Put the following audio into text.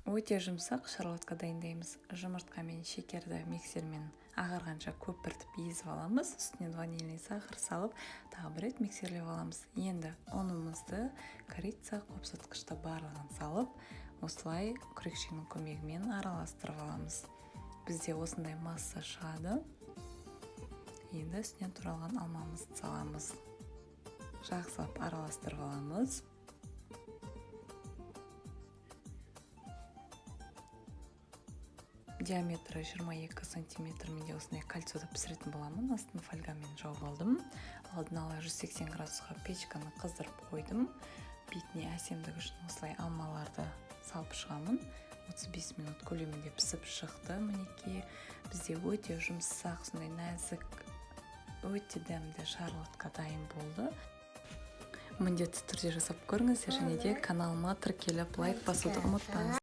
Өте жұмсақ шарлотка дайындаймыз. Жұмыртқа мен шекерді миксермен ағарғанша көпіртіп езіп аламыз. Үстінен ванильный сахар салып, тағы бір рет миксерлеп аламыз. Енді ұнымызды корица қопсытқышта барлығын салып, осылай күрекшенің көмегімен араластырып аламыз. Бізде осындай масса шығады. Енді үстінен туралған алмамызды саламыз. Жақсылап араластырып аламыз. Диаметрі 22 сантиметр менде осындай кольцода пісіретін боламын. Астын фольгамен жауып алдым. Алдын ала 180 градусқа печканы қыздырып қойдым. Бетіне әсемдігі үшін осылай алмаларды салып шығамын. 35 минут көлемінде пісіп шықты. Мінекей бізде өте жұмсақ, сондай нәзік, өте дәмді шарлотка дайын болды. Міндетті түрде жасап көріңіздер, және де каналыма тіркеліп лайк басуды ұмытпаңыз.